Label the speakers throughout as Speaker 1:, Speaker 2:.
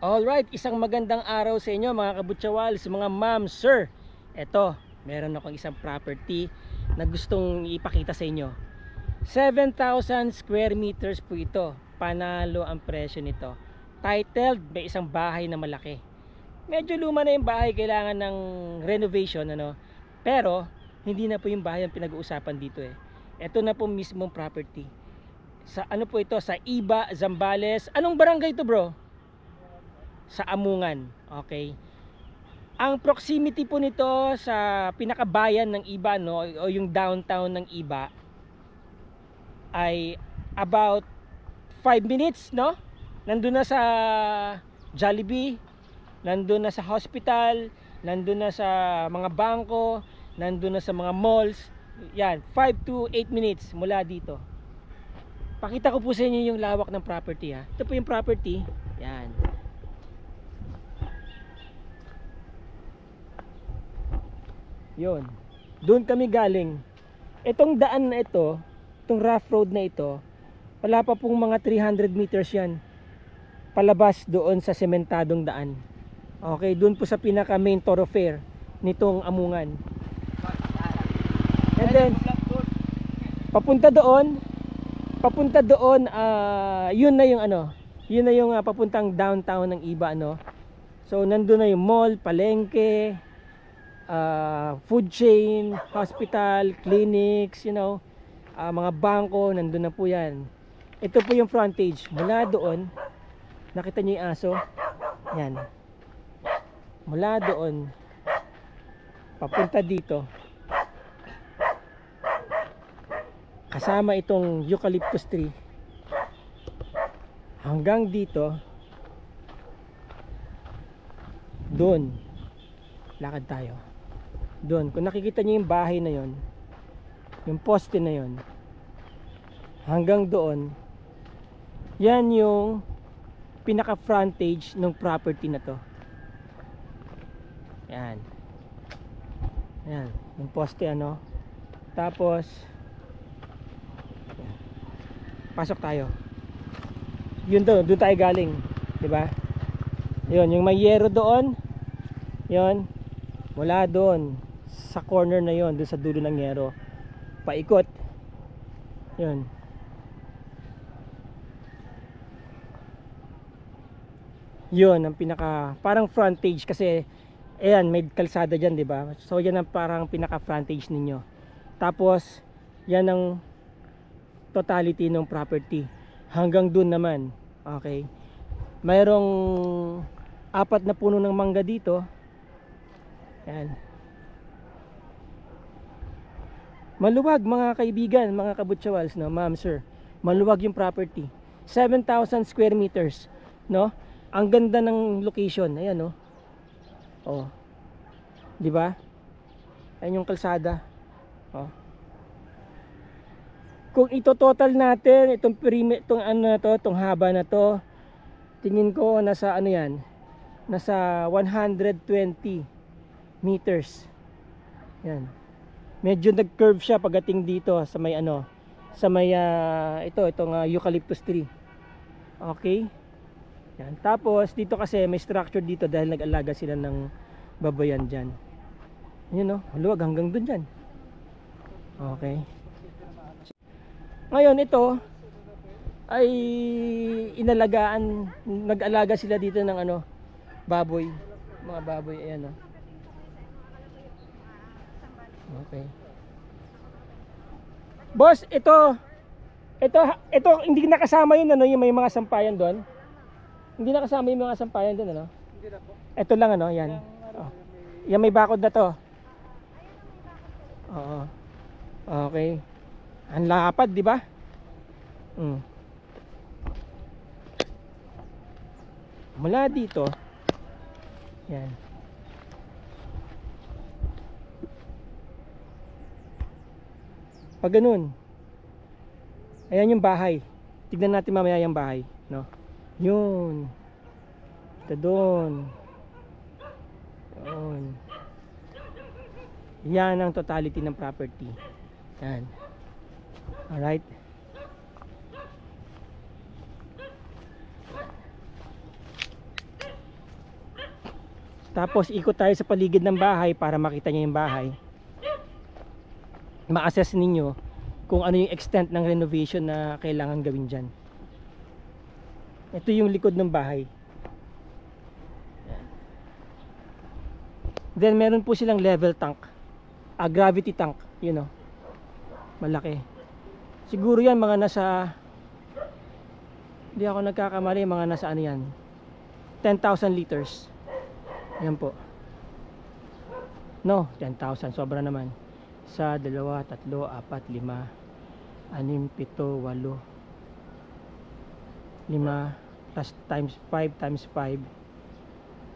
Speaker 1: Alright, isang magandang araw sa inyo mga kabutsawal, sa mga ma'am, sir. Eto, meron akong isang property na gustong ipakita sa inyo. 7,000 square meters po ito. Panalo ang presyo nito. Titled, may isang bahay na malaki. Medyo luma na yung bahay, kailangan ng renovation, ano. Pero, hindi na po yung bahay ang pinag-uusapan dito eh. Ito na po mismong property. Sa ano po ito? Sa Iba, Zambales. Anong barangay ito, bro? Sa Amungan. Okay. Ang proximity po nito sa pinakabayan ng Iba, no, o yung downtown ng Iba ay about 5 minutes, no? Nandun na sa Jollibee, nandun na sa hospital, nandun na sa mga bangko, nandun na sa mga malls. Yan, 5 to 8 minutes mula dito. Pakita ko po sa inyo yung lawak ng property, ha. Ito po yung property. Yan. Yun, doon kami galing. Itong daan na ito, itong rough road na ito, wala pa pong mga 300 meters yan palabas doon sa sementadong daan. Okay, doon po sa pinaka main thoroughfare nitong Amungan. And then papunta doon, yun na yung ano, yun na yung papuntang downtown ng Iba, no. So nandun na yung mall, palengke, food chain, hospital, clinics, you know, mga bangko, nandun na po yan. Ito po yung frontage. Mula doon, nakita nyo yung aso? Yan. Mula doon, papunta dito, kasama itong eucalyptus tree, hanggang dito, doon, lakad tayo. Doon, kung nakikita niyo yung bahay na yon, yung poste na yon, hanggang doon, yan yung pinaka frontage ng property na to. Yan. Yan, yung poste, ano. Tapos yan. Pasok tayo. Yun doon tayo galing, 'di ba? Yun, yung may yero doon. Yun, mula doon sa corner na yon, doon sa dulo ng yero, paikot. Yun. Yun ang pinaka parang frontage kasi ayan, may kalsada diyan, 'di ba? So yan ang parang pinaka frontage ninyo. Tapos yan ang totality ng property. Hanggang doon naman. Okay. Mayroong 4 na puno ng mangga dito. Yan. Maluwag mga kaibigan, mga kabutsawals, no, ma'am, sir. Maluwag yung property. 7,000 square meters, no? Ang ganda ng location, ayan, no. Oh. 'Di ba? Ayan yung kalsada. Oh. Kung ito-total natin itong itong ano na to, itong haba na to, tingin ko nasa ano 'yan? Nasa 120 meters. Yan. Medyo nag-curve siya pagdating dito sa may ano, sa may itong eucalyptus tree. Okay? Yan. Tapos dito kasi may structure dito dahil nag-alaga sila ng babayan diyan. Yun, no, maluwag hanggang doon diyan. Okay. Ngayon ito ay inalagaan, nag-alaga sila dito ng ano, baboy, mga baboy, ayan, no. Okay. Boss, ito hindi nakasama yun, ano, yung may mga sampayan doon. Hindi nakasama yung mga sampayan doon, ano.
Speaker 2: Hindi na po.
Speaker 1: Ito lang, ano, yan. Oh. Yan, may bakod na to. Oo. Okay. Ang lapad, di ba? Mula dito, yan. Pag ganun, ayan yung bahay. Tignan natin mamaya yung bahay, no? Yun. Ito doon. Yun. Yan ang totality ng property. Yan. Alright. Tapos ikot tayo sa paligid ng bahay para makita niyo yung bahay. Ma-assess ninyo kung ano yung extent ng renovation na kailangan gawin dyan. Ito yung likod ng bahay. Then meron po silang level tank, gravity tank, you know, malaki. Siguro yan mga nasa, hindi ako nagkakamali, mga nasa ano yan, 10,000 liters. Yan po. No, 10,000, sobra naman. Sa 2, 3, 4, 5, 6, 7, 8, 5 plus times 5 times 5,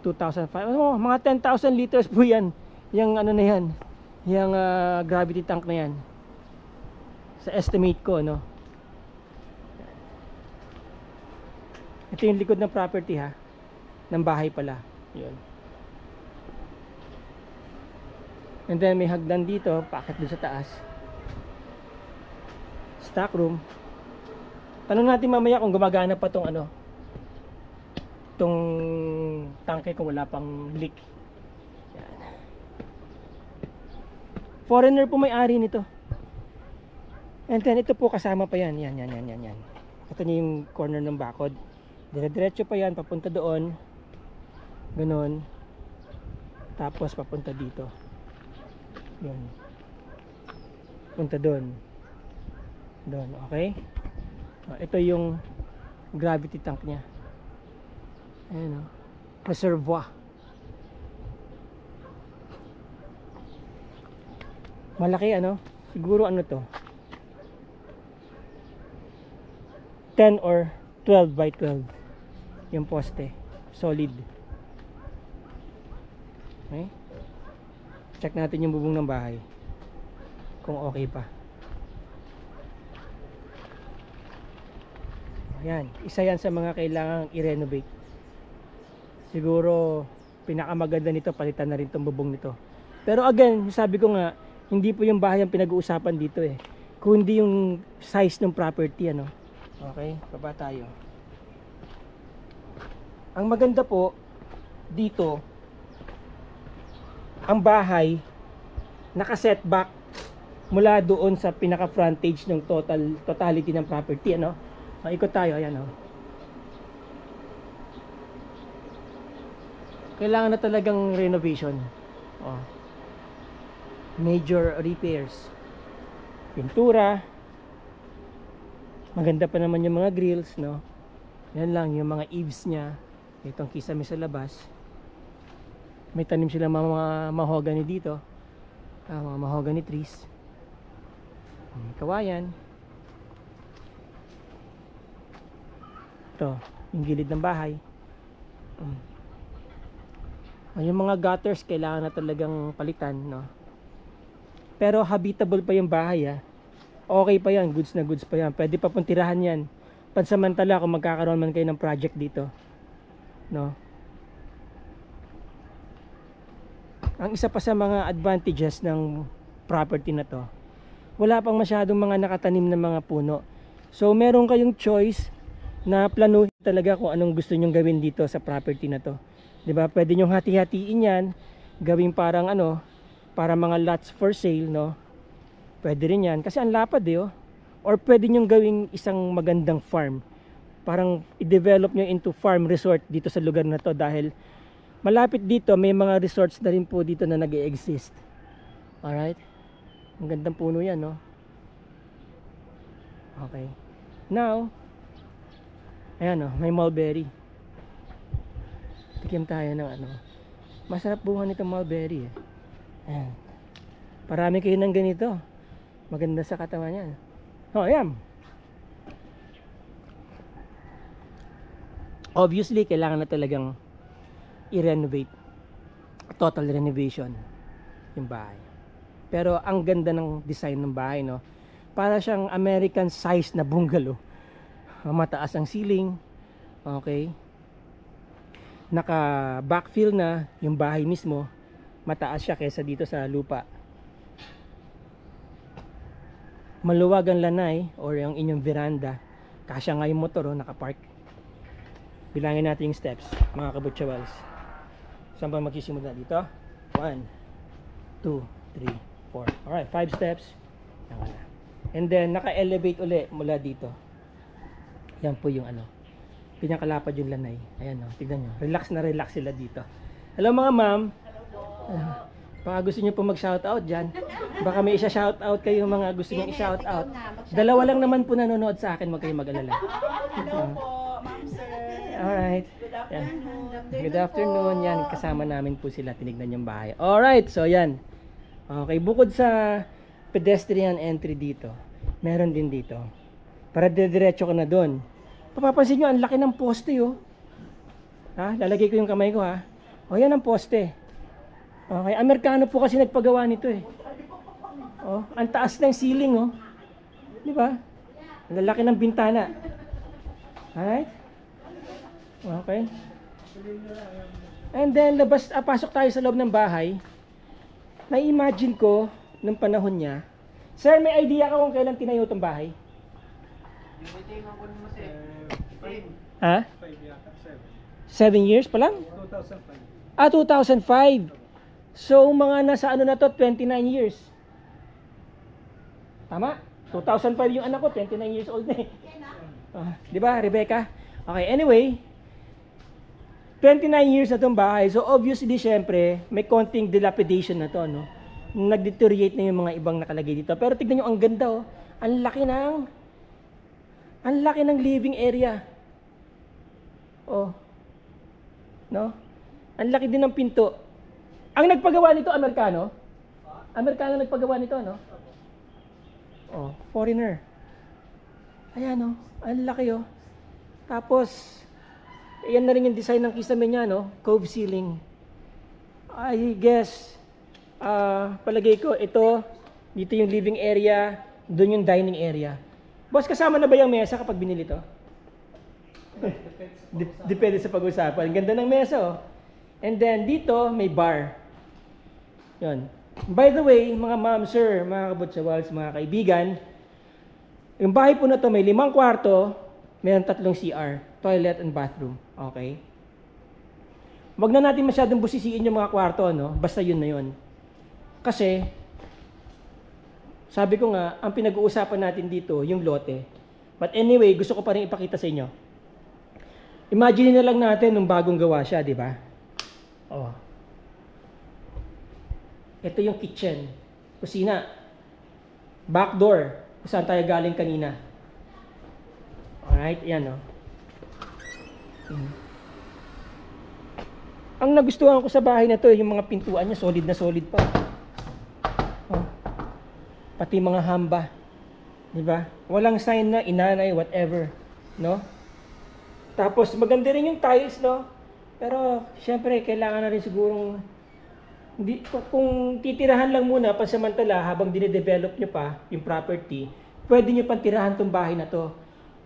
Speaker 1: 2,500. Oh, mga 10,000 liters po yan. Yung ano na yan, yung gravity tank na yan. Sa estimate ko, no. Ito yung likod ng property, ha, ng bahay pala. Yun. And then may hagdan dito, paakyat dun sa taas. Stock room. Tanong natin mamaya kung gumagana pa tong ano, tong tangke, kung wala pang leak. Yan. Foreigner po may-ari nito. And then ito po kasama pa yan. Yan. Ito niyo yung corner ng bakod. Dire-diretso pa yan papunta doon. Ganon. Tapos papunta dito. Yun. Punta doon. Doon, okay? Ito yung gravity tank niya. Ayan, reservoir. Malaki, ano? Siguro ano to? 10 or 12 by 12 yung poste. Solid. Okay? Check natin yung bubong ng bahay kung okay pa. Ayan, isa yan sa mga kailangang i-renovate. Siguro pinakamaganda nito, palitan na rin tong bubong nito. Pero again, sabi ko nga, hindi po yung bahay ang pinag-uusapan dito eh, kundi yung size ng property, ano. Okay, baba tayo. Ang maganda po dito, ang bahay naka-setback mula doon sa pinaka frontage ng totality ng property, ano. Maikot tayo, ayan, oh. Kailangan na talagang renovation. Oh. Major repairs. Pintura. Maganda pa naman yung mga grills, no. Yan lang, yung mga eaves niya. Itong kisame sa labas. May tanim sila mga mahogany dito. Mga mahogany trees. Kawayan. Ito, yung gilid ng bahay. Yung mga gutters kailangan na talagang palitan, no. Pero habitable pa yung bahay, ha. Okay pa yan, goods na goods pa yan. Pwede pa pong tirahan yan. Pansamantala kung magkakaroon man kayo ng project dito, no. Ang isa pa sa mga advantages ng property na to, wala pang masyadong mga nakatanim na mga puno. So meron kayong choice na planuhin talaga kung anong gusto nyong gawin dito sa property na to. 'Di ba? Pwede nyong hati-hatiin 'yan, gawing parang ano, para mga lots for sale, no. Pwede rin 'yan kasi ang lapad eh, oh. Or pwede nyong gawing isang magandang farm. Parang i-develop nyo into farm resort dito sa lugar na to, dahil malapit dito may mga resorts na rin po dito na nag-e-exist. Alright? Ang gandang puno yan, no? Okay. Now, ayan, oh, may mulberry. Tikim tayo ng ano. Masarap bunga nitong mulberry, eh. Ayan. Parami kayo ng ganito. Maganda sa katawan yan. Oh, ayan. Obviously, kailangan na talagang i-renovate. Total renovation yung bahay. Pero ang ganda ng design ng bahay, no? Para siyang American size na bungalow. Mataas ang ceiling. Okay. Naka backfill na yung bahay mismo. Mataas siya kaysa dito sa lupa. Maluwag ang lanay or yung inyong veranda. Kasya nga yung motor, oh, nakapark. Bilangin natin yung steps, mga kabutsyawals. Saan ba magsisimula dito? 1, 2, 3, 4. Alright, 5 steps. Yan na. And then, naka-elevate uli mula dito. Yan po yung ano. Pinakalapad yung lanay. Ayan o, tignan nyo. Relax na relax sila dito. Hello mga ma'am. Baka gusto nyo po mag-shoutout dyan. Baka may isa-shoutout kayo mga gusto nyo i-shoutout. Dalawa lang naman po nanonood sa akin. Huwag kayong mag-alala.
Speaker 2: Hello po, ma'am sir.
Speaker 1: Alright.
Speaker 2: Good afternoon.
Speaker 1: Good afternoon. Yan, kasama namin po sila. Tinignan yung bahay. Alright, so yan. Okay, bukod sa pedestrian entry dito, meron din dito. Para diretso ka na doon. Papapansin nyo, ang laki ng poste, oh. Ha? Lalagay ko yung kamay ko, ha. O, yan ang poste. Okay, Amerikano po kasi nagpagawa nito, eh. Oh, ang taas ng ceiling, oh. Di ba? Ang lalaki ng bintana. Alright? Okay. And then, pasok tayo sa loob ng bahay. Na-imagine ko, nung panahon niya, sir, may idea ka kung kailan tinayo itong bahay? Ha? 7 years pa lang? 2005. Ah, 2005. So, mga nasa ano na to, 29 years. Tama? 2005 yung anak ko, 29 years old na eh. Di ba, Rebecca? Okay, anyway, 29 years na itong bahay. So, obviously, syempre, may konting dilapidation na to, no? Nag-deteriorate na yung mga ibang nakalagay dito. Pero tignan nyo, ang ganda, oh. Ang laki ng living area. Oh. No? Ang laki din ng pinto. Ang nagpagawa nito, Amerikano? Amerikano nagpagawa nito, no? Oh, foreigner. Ayan, oh. Ang laki, oh. Tapos, yan na rin yung design ng kisame niya, no? Cove ceiling. I guess, palagay ko, ito, dito yung living area, doon yung dining area. Boss, kasama na ba yung mesa kapag binili to? Depende sa pag-usapan. Ganda ng mesa, oh. And then, dito, may bar. Yun. By the way, mga ma'am, sir, mga kabutsawals, mga kaibigan, yung bahay po na to may 5 kwarto, mayroon 3 CR, toilet and bathroom. Okay? Wag na natin masyadong busisiin yung mga kwarto, no? Basta yun na yun. Kasi, sabi ko nga, ang pinag-uusapan natin dito, yung lote. But anyway, gusto ko pa rin ipakita sa inyo. Imagine na lang natin nung bagong gawa siya, di ba? Oh. Ito yung kitchen, kusina, back door, kung saan tayo galing kanina. Alright, yan, oh. Ang nagustuhan ko sa bahay na to, yung mga pintuan niya, solid na solid pa. Oh. Pati mga hamba, di ba? Walang sign na inanay, whatever, no? Tapos maganda rin yung tiles, no? Pero syempre kailangan na rin sigurong kung titirahan lang muna pansamantala habang dine-develop nyo pa yung property, pwede nyo pang tirahan tong bahay na to.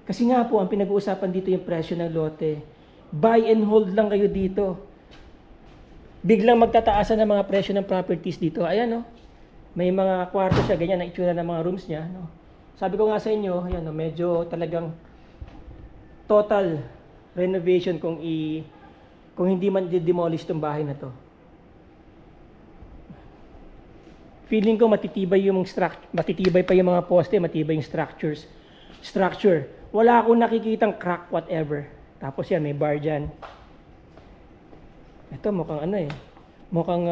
Speaker 1: Kasi nga po ang pinag-uusapan dito yung presyo ng lote. Buy and hold lang kayo dito. Biglang magtataasan ng mga presyo ng properties dito. Ayan, no? May mga kwarto siya, ganyan ang itsura ng mga rooms niya, no? Sabi ko nga sa inyo, ayan, no, medyo talagang total renovation kung hindi man demolish tong bahay na to. Feeling ko matitibay pa yung mga poste, matibay yung structure. Wala akong nakikitang crack whatever. Tapos yan, may bar dyan. Ito mukhang ano eh. Mukhang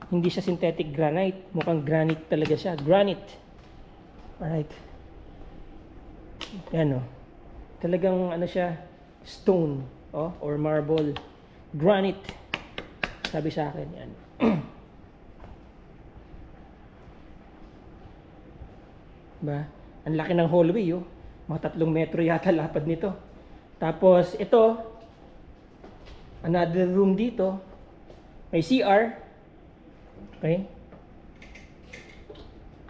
Speaker 1: hindi siya synthetic granite. Mukhang granite talaga siya. Granite. Alright. Yan o. Talagang ano siya, stone. Oh, or marble. Granite. Sabi sa akin. Yan. Ba? Ang laki ng hallway, oh. Mga 3 metro yata lapad nito. Tapos ito, another room dito. May CR. Okay?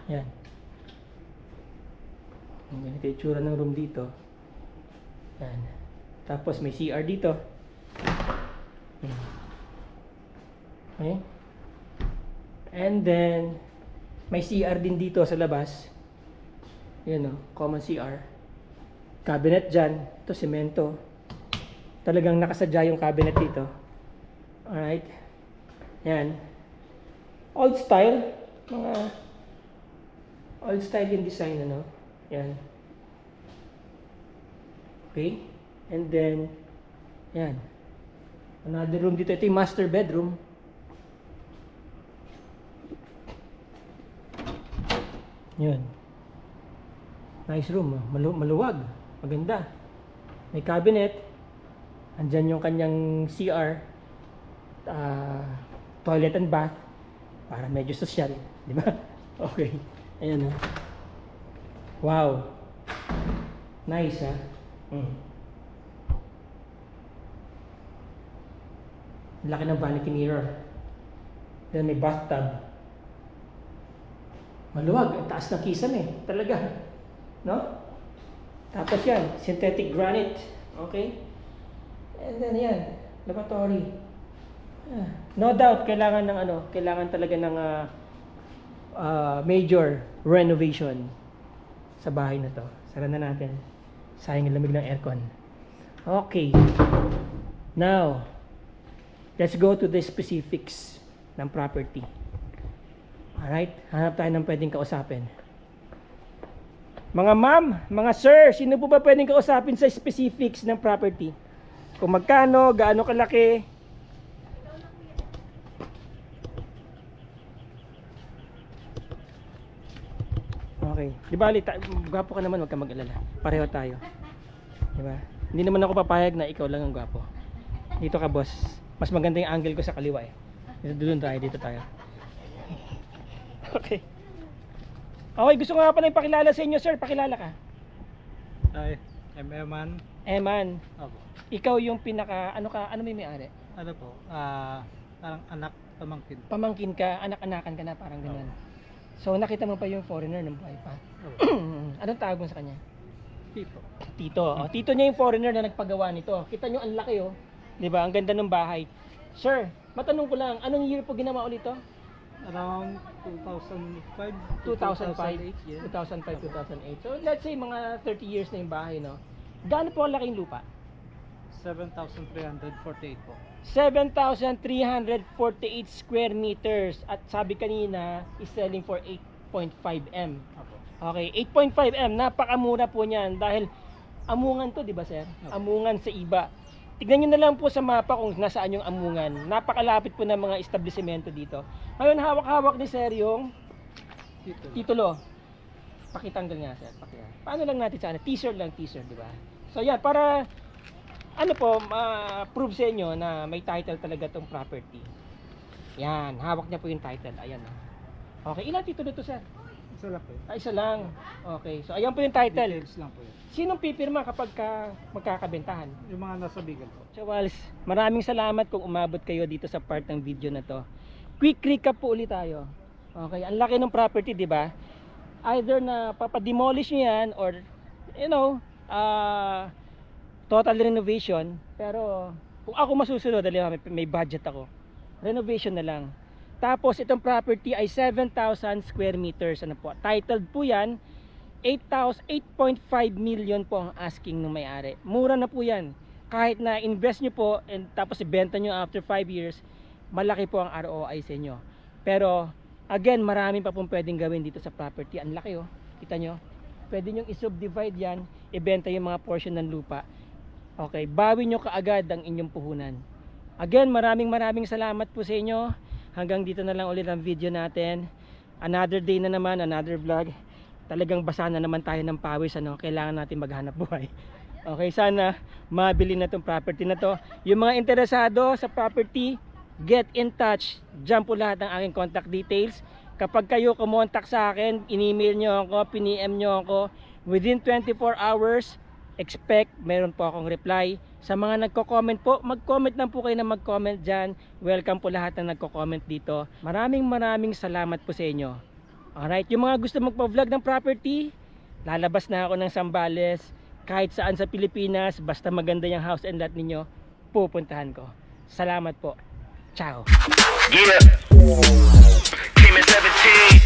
Speaker 1: Yan. Ang ganito yung itsura ng room dito. Yan. Tapos may CR dito. Yan. Okay? And then may CR din dito sa labas. Yan, o, common CR. Cabinet dyan. Ito, semento. Talagang nakasadya yung cabinet dito. Alright. Yan. Old style. Mga old style yung design, ano? Yan. Okay. And then, yan. Another room dito. Ito yung master bedroom. Yan. Nice room. Maluwag. Maganda. May cabinet. Andyan yung kanyang CR. Toilet and bath. Para medyo social. Di ba? Okay. Ayan o. Wow. Nice ha. Laki ng vanity mirror. Then may bathtub. Maluwag. Ang taas ng kisame. Talaga. No? Tapos yan. Synthetic granite. Okay? And then yan. Lavatory. No doubt, kailangan ng ano, kailangan talaga ng major renovation sa bahay na to. Sara na natin. Sayang yung lamig ng aircon. Okay. Now, let's go to the specifics ng property. Alright? Hanap tayo ng pwedeng kausapin. Mga ma'am, mga sir, sino po ba pwedeng kausapin sa specifics ng property? Kung magkano, gaano kalaki? Okay. Di ba, gwapo ka naman, huwag ka mag-alala. Pareho tayo. Di ba? Hindi naman ako papayag na ikaw lang ang gwapo. Dito ka, boss. Mas maganda yung angle ko sa kaliwa eh. Dito tayo. Okay. Okay, gusto ko nga pala ipakilala sa inyo, sir. Pakilala ka.
Speaker 3: Hi, I'm Eman.
Speaker 1: Eman,
Speaker 3: Opo.
Speaker 1: ikaw yung pinaka, ano may-ari?
Speaker 3: Ano po? Parang anak pamangkin.
Speaker 1: Pamangkin ka, anak-anakan ka na, parang ganun. So, nakita mo pa yung foreigner ng buhay pa.
Speaker 3: Opo.
Speaker 1: Anong tawag mo sa kanya?
Speaker 3: Tito.
Speaker 1: Tito. Oh, tito niya yung foreigner na nagpagawa nito. Kita nyo, ang laki oh. Di ba? Ang ganda ng bahay. Sir, matanong ko lang, anong year po ginawa ulit to?
Speaker 3: Around 2005.
Speaker 1: 2005,
Speaker 3: 2008, yeah.
Speaker 1: 2005, 2008. So, let's say mga 30 years na yung bahay, no? Gaano po ang laking lupa?
Speaker 3: 7,348 po.
Speaker 1: 7,348 square meters. At sabi kanina, is selling for 8.5 M.
Speaker 3: Opo.
Speaker 1: Okay, 8.5 M. Napakamura po niyan dahil amungan to, di ba sir?
Speaker 3: Opo.
Speaker 1: Amungan sa iba. Tignan nyo na lang po sa mapa kung nasaan yung amungan. Napakalapit po ng mga establishmento dito. Ngayon, hawak-hawak ni sir yung titulo. Pakitanggal nga sir. Paano lang natin sana? Teaser lang, teaser, di ba? So yan, para ano po, ma-prove sa inyo na may title talaga tong property. Yan, hawak niya po yung title. Ayan. Okay, ilang titulo to sir?
Speaker 3: Isa lang po yun.
Speaker 1: Isa lang. Okay, so ayan po yung title.
Speaker 3: Details lang po yun.
Speaker 1: Sinong pipirma kapag magkakabentahan?
Speaker 3: Yung mga nasa Bicol po.
Speaker 1: Chawals, maraming salamat kung umabot kayo dito sa part ng video na to. Quick recap po ulit tayo. Okay, ang laki ng property, di ba? Either na papademolish nyo yan or, you know, total renovation. Pero kung ako masusunod, dali may budget ako, renovation na lang. Tapos itong property ay 7,000 square meters. Ano po? Titled po yan. 8.5 million po ang asking ng may-ari. Mura na po yan. Kahit na invest nyo po and tapos ibenta nyo after 5 years, malaki po ang ROI sa inyo. Pero again, marami pa pong pwedeng gawin dito sa property. Ang laki oh. Kita nyo? Pwede nyo i-subdivide yan, ibenta yung mga portion ng lupa. Okay, bawi nyo kaagad ang inyong puhunan. Again, maraming salamat po sa inyo. Hanggang dito na lang ulit ang video natin. Another day na naman, another vlog. Talagang basa na naman tayo ng pawis, ano? Kailangan natin maghanap buhay. Okay, sana mabili na tong property na to. Yung mga interesado sa property, get in touch. Diyan po lahat ng aking contact details. Kapag kayo kumontak sa akin, in-email nyo ako, pin-PM nyo ako, within 24 hours, expect meron po akong reply. Sa mga nagko-comment po, mag-comment lang po kayo na mag-comment dyan. Welcome po lahat na nagko-comment dito. Maraming salamat po sa inyo. Alright, yung mga gusto magpa-vlog ng property, lalabas na ako ng Zambales. Kahit saan sa Pilipinas, basta maganda yung house and lot ninyo, pupuntahan ko. Salamat po. Ciao.
Speaker 4: Yeah. Team at 17.